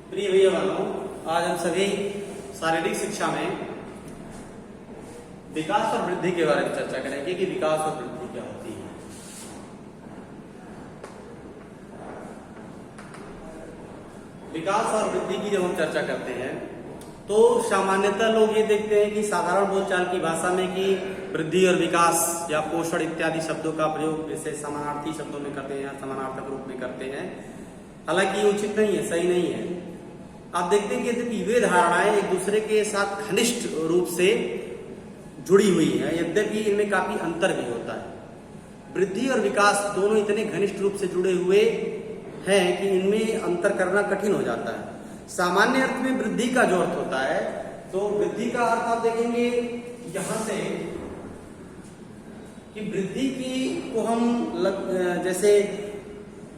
प्रिय भैया बहनों, आज हम सभी शारीरिक शिक्षा में विकास और वृद्धि के बारे में चर्चा करेंगे कि विकास और वृद्धि क्या होती है। विकास और वृद्धि की जब हम चर्चा करते हैं तो सामान्यतः लोग ये देखते हैं कि साधारण बोलचाल की भाषा में कि वृद्धि और विकास या पोषण इत्यादि शब्दों का प्रयोग जैसे समानार्थी शब्दों में करते हैं, समानार्थक रूप में करते हैं। हालांकि ये उचित नहीं है, सही नहीं है। आप देखते हैं कि वे धारणाएं एक दूसरे के साथ घनिष्ठ रूप से जुड़ी हुई है, यद्यपि इनमें काफी अंतर भी होता है। वृद्धि और विकास दोनों इतने घनिष्ठ रूप से जुड़े हुए हैं कि इनमें अंतर करना कठिन हो जाता है। सामान्य अर्थ में वृद्धि का जो अर्थ होता है, तो वृद्धि का अर्थ आप देखेंगे यहां से कि वृद्धि की को हम जैसे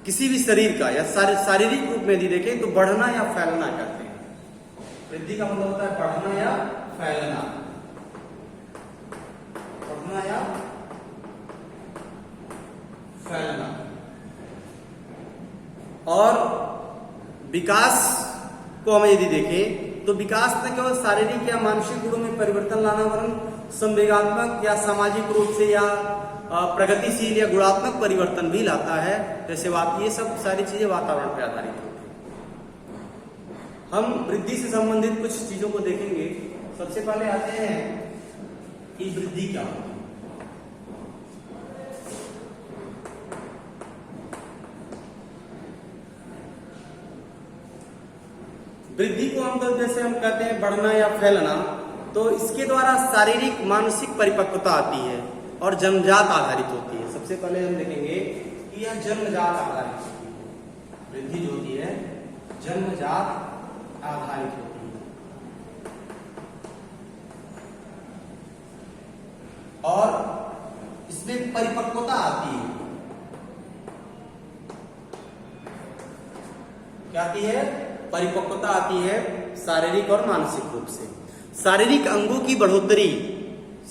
किसी भी शरीर का या शारीरिक रूप में यदि देखें तो बढ़ना या फैलना कहते हैं। वृद्धि का मतलब होता है बढ़ना या फैलना, बढ़ना या फैलना। और विकास को हम यदि देखें तो विकास न केवल शारीरिक या मानसिक गुणों में परिवर्तन लाना वरन संवेगात्मक या सामाजिक रूप से या प्रगतिशील या गुणात्मक परिवर्तन भी लाता है। जैसे ये सब सारी चीजें वातावरण पर आधारित होती हैं। हम वृद्धि से संबंधित कुछ चीजों को देखेंगे। सबसे पहले आते हैं कि वृद्धि क्या होती है। वृद्धि को हम जैसे हम कहते हैं बढ़ना या फैलना, तो इसके द्वारा शारीरिक मानसिक परिपक्वता आती है और जन्मजात आधारित होती है। सबसे पहले हम देखेंगे कि यह जन्मजात आधारित होती है। वृद्धि जो होती है जन्मजात आधारित होती है और इसमें परिपक्वता आती है। क्या आती है? परिपक्वता आती है शारीरिक और मानसिक रूप से। शारीरिक अंगों की बढ़ोतरी,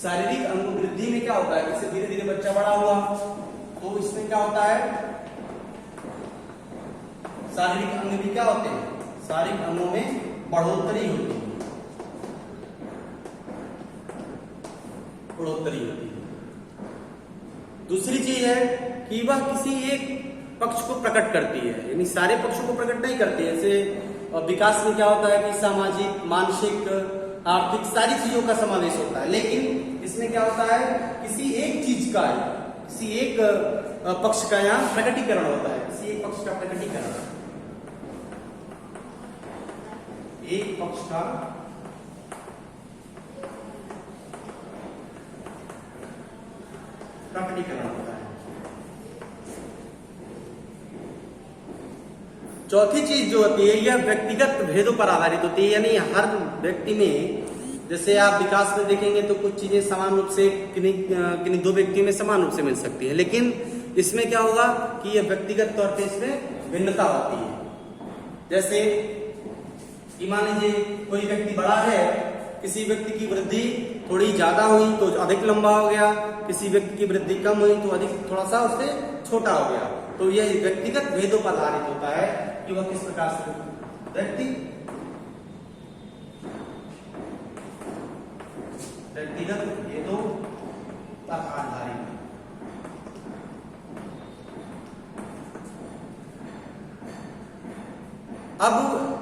शारीरिक अंग वृद्धि में क्या होता है, जैसे धीरे धीरे बच्चा बड़ा हुआ तो इसमें क्या होता है, शारीरिक अंग भी क्या होते हैं, शारीरिक अंगों में बढ़ोतरी होती है, बढ़ोतरी होती है। दूसरी चीज है कि वह किसी एक पक्ष को प्रकट करती है, यानी सारे पक्षों को प्रकट नहीं करती है। जैसे विकास में क्या होता है कि सामाजिक, मानसिक, आर्थिक सारी चीजों का समावेश होता है, लेकिन इसमें क्या होता है किसी एक चीज का, किसी एक पक्ष का यहाँ प्रकटीकरण होता है, किसी एक पक्ष का प्रकटीकरण, एक पक्ष का प्रकटीकरण होता है। चौथी चीज जो होती है यह व्यक्तिगत भेदों पर आधारित होती है, यानी हर व्यक्ति में, जैसे आप विकास में देखेंगे तो कुछ चीजें समान रूप से किन्हीं दो व्यक्तियों में समान रूप से मिल सकती है, लेकिन इसमें क्या होगा कि यह व्यक्तिगत तौर पे इसमें भिन्नता होती है। जैसे कि मान लीजिए कोई व्यक्ति बड़ा है, किसी व्यक्ति की वृद्धि थोड़ी ज्यादा हुई तो अधिक लंबा हो गया, किसी व्यक्ति की वृद्धि कम हुई तो अधिक थोड़ा सा उससे छोटा हो गया। तो यह व्यक्तिगत भेदों पर आधारित होता है कि वह किस प्रकार से व्यक्तिगत भेदों पर आधारित। अब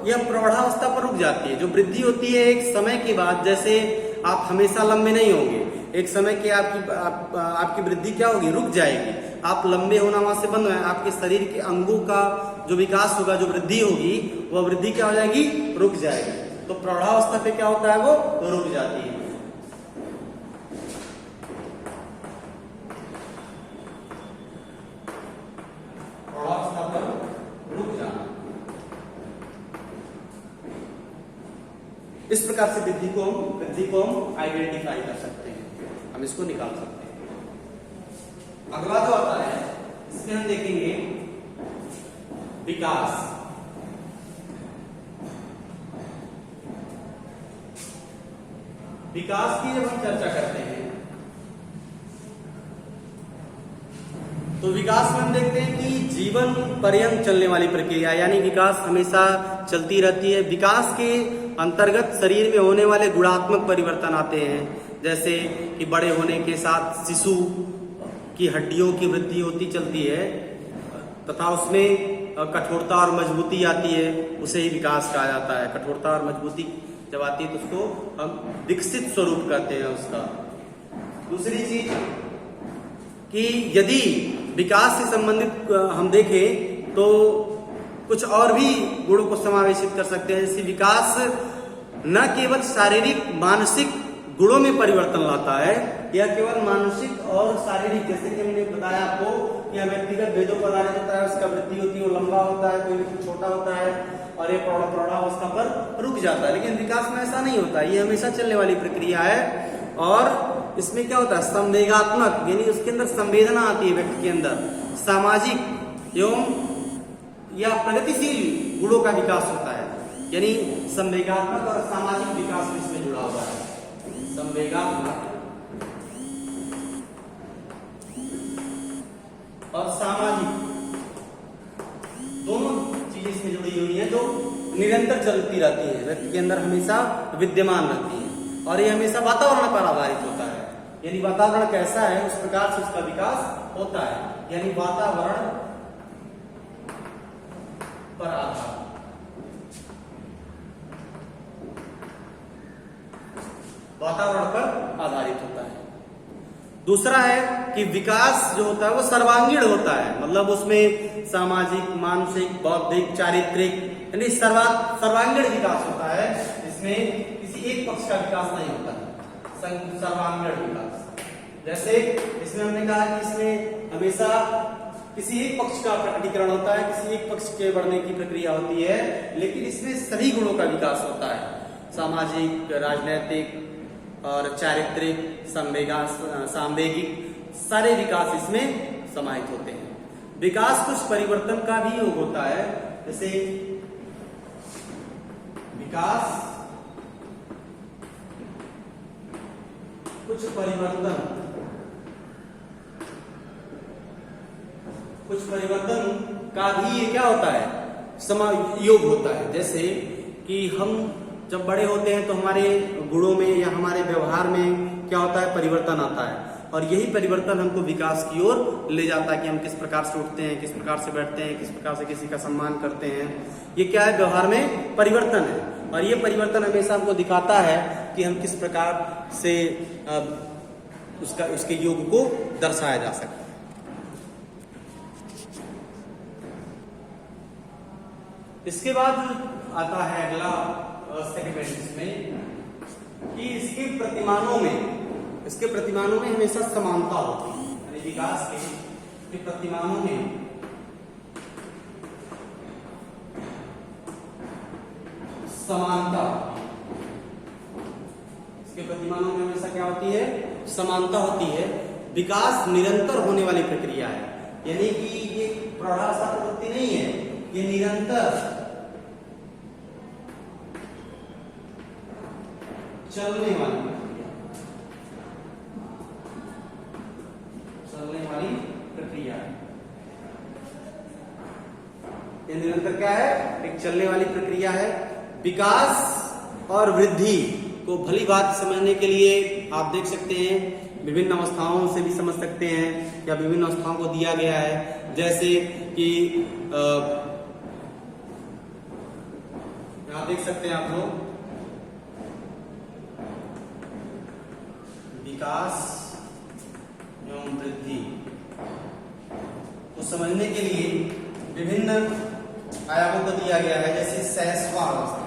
यह प्रौढ़ावस्था पर रुक जाती है। जो वृद्धि होती है एक समय के बाद, जैसे आप हमेशा लंबे नहीं होंगे, एक समय के आपकी वृद्धि क्या होगी, रुक जाएगी। आप लंबे होना वहां से बंद हो, आपके शरीर के अंगों का जो विकास होगा, जो वृद्धि होगी, वह वृद्धि क्या हो जाएगी, रुक जाएगी। तो प्रौढ़ावस्था पे क्या होता है, वो रुक जाती है। प्रौढ़ावस्था पर रुक जाना, इस प्रकार से वृद्धि को हम आइडेंटिफाई कर सकते हैं, हम इसको निकाल सकते हैं। अगला जो आता है इसमें हम देखेंगे विकास। विकास की जब हम चर्चा करते हैं तो तो विकास में हम देखते हैं कि जीवन पर्यंत चलने वाली प्रक्रिया, यानी विकास हमेशा चलती रहती है। विकास के अंतर्गत शरीर में होने वाले गुणात्मक परिवर्तन आते हैं, जैसे कि बड़े होने के साथ शिशु की हड्डियों की वृद्धि होती चलती है तथा उसमें कठोरता और मजबूती आती है, उसे ही विकास कहा जाता है। कठोरता और मजबूती जब आती है तो उसको हम विकसित स्वरूप कहते हैं उसका। दूसरी चीज कि यदि विकास से संबंधित हम देखें तो कुछ और भी गुणों को समावेशित कर सकते हैं। जैसे विकास न केवल शारीरिक मानसिक गुणों में परिवर्तन लाता है, या केवल मानसिक और शारीरिक, जैसे कि हमने बताया आपको कि व्यक्तिगत भेदों पर आधारित होता है, उसका वृद्धि होती है, वो लंबा होता है, कोई व्यक्ति छोटा होता है और ये प्रौढ़ावस्था पर रुक जाता है। लेकिन विकास में ऐसा नहीं होता, ये हमेशा चलने वाली प्रक्रिया है। और इसमें क्या होता है, संवेगात्मक, यानी उसके अंदर संवेदना आती है व्यक्ति के अंदर, सामाजिक एवं या प्रगतिशील गुणों का विकास होता है, यानी संवेगात्मक और सामाजिक विकास में इसमें जुड़ा हुआ है। संवेगात्मक और सामाजिक दोनों चीजें इसमें जुड़ी हुई हैं, जो निरंतर चलती रहती है, व्यक्ति के अंदर हमेशा विद्यमान रहती है। और ये हमेशा वातावरण पर आधारित होता है, यानी वातावरण कैसा है उस प्रकार से उसका विकास होता है, यानी वातावरण पर आधारित। वातावरण पर आधारित होता है। दूसरा है कि विकास जो होता है वो सर्वांगीण होता है, मतलब उसमें सामाजिक, मानसिक, बौद्धिक, चारित्रिक, यानी सर्वांगीण विकास होता है। इसमें किसी एक पक्ष का विकास नहीं होता है, सर्वांगीण विकास। जैसे इसमें हमने कहा कि इसमें हमेशा किसी एक पक्ष का प्रकटीकरण होता है, किसी एक पक्ष के बढ़ने की प्रक्रिया होती है, लेकिन इसमें सभी गुणों का विकास होता है, सामाजिक, राजनैतिक और चारित्रिक, सांवेगिक, सारे विकास इसमें समाहित होते हैं। विकास कुछ परिवर्तन का भी योग होता है, जैसे विकास कुछ परिवर्तन का भी ये क्या होता है, योग होता है। जैसे कि हम जब बड़े होते हैं तो हमारे गुणों में या हमारे व्यवहार में क्या होता है, परिवर्तन आता है, और यही परिवर्तन हमको विकास की ओर ले जाता है कि हम किस प्रकार से उठते हैं, किस प्रकार से बैठते हैं, किस प्रकार से किसी का सम्मान करते हैं। ये क्या है, व्यवहार में परिवर्तन है, और ये परिवर्तन हमेशा हमको दिखाता है कि हम किस प्रकार से उसके योग को दर्शाया जा सकता है। इसके बाद आता है अगला सेगमेंट इसमें कि इसके प्रतिमानों में हमेशा समानता होती है, यानी विकास के प्रतिमानों में समानता, इसके प्रतिमानों में हमेशा क्या होती है, समानता होती है। विकास निरंतर होने वाली प्रक्रिया है, यानी कि ये प्रौढ़ावस्था प्रवृत्ति नहीं है, ये निरंतर चलने वाली प्रक्रिया है। ये निरंतर क्या है, एक चलने वाली प्रक्रिया है। विकास और वृद्धि को भली बात समझने के लिए आप देख सकते हैं, विभिन्न अवस्थाओं से भी समझ सकते हैं, या विभिन्न अवस्थाओं को दिया गया है। जैसे कि आप देख सकते हैं आप लोग विकास एवं वृद्धि को समझने के लिए विभिन्न आयामों को दिया गया है। जैसे शैशवावस्था,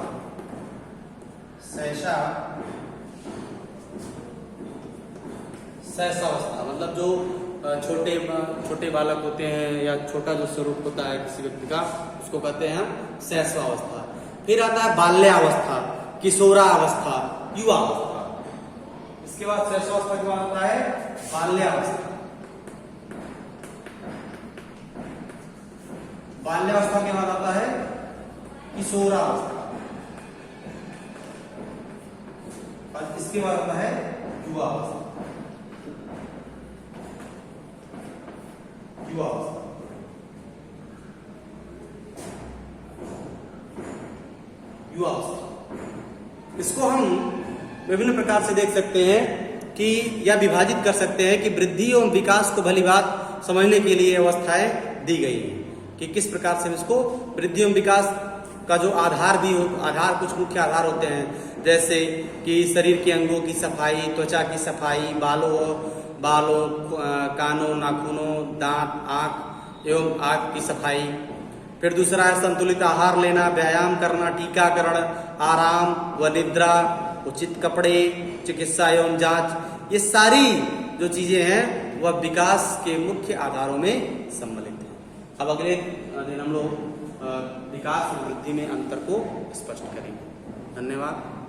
शैशवावस्था मतलब जो छोटे बालक होते हैं या छोटा जो स्वरूप होता है किसी व्यक्ति का, उसको कहते हैं शैशवावस्था। फिर आता है बाल्यावस्था, किशोरावस्था, युवावस्था। इसके बाद शैशवावस्था के बाद आता है बाल्यावस्था। बाल्यावस्था के बाद आता है किशोरावस्था, और इसके बाद आता है युवावस्था। युवावस्था। युवावस्था, इसको हम विभिन्न प्रकार से देख सकते हैं कि या विभाजित कर सकते हैं कि वृद्धि एवं विकास को भली बात समझने के लिए अवस्थाएं दी गई हैं कि किस प्रकार से इसको वृद्धि एवं विकास का जो आधार भी हो, आधार कुछ मुख्य आधार होते हैं, जैसे कि शरीर के अंगों की सफाई, त्वचा की सफाई, बालों, कानों, नाखूनों, दांत, आंख एवं आंख की सफाई। फिर दूसरा है संतुलित आहार लेना, व्यायाम करना, टीकाकरण, आराम व निद्रा, उचित कपड़े, चिकित्सा एवं जांच। ये सारी जो चीजें हैं वह विकास के मुख्य आधारों में सम्मिलित हैं। अब अगले दिन हम लोग विकास और वृद्धि में अंतर को स्पष्ट करेंगे। धन्यवाद।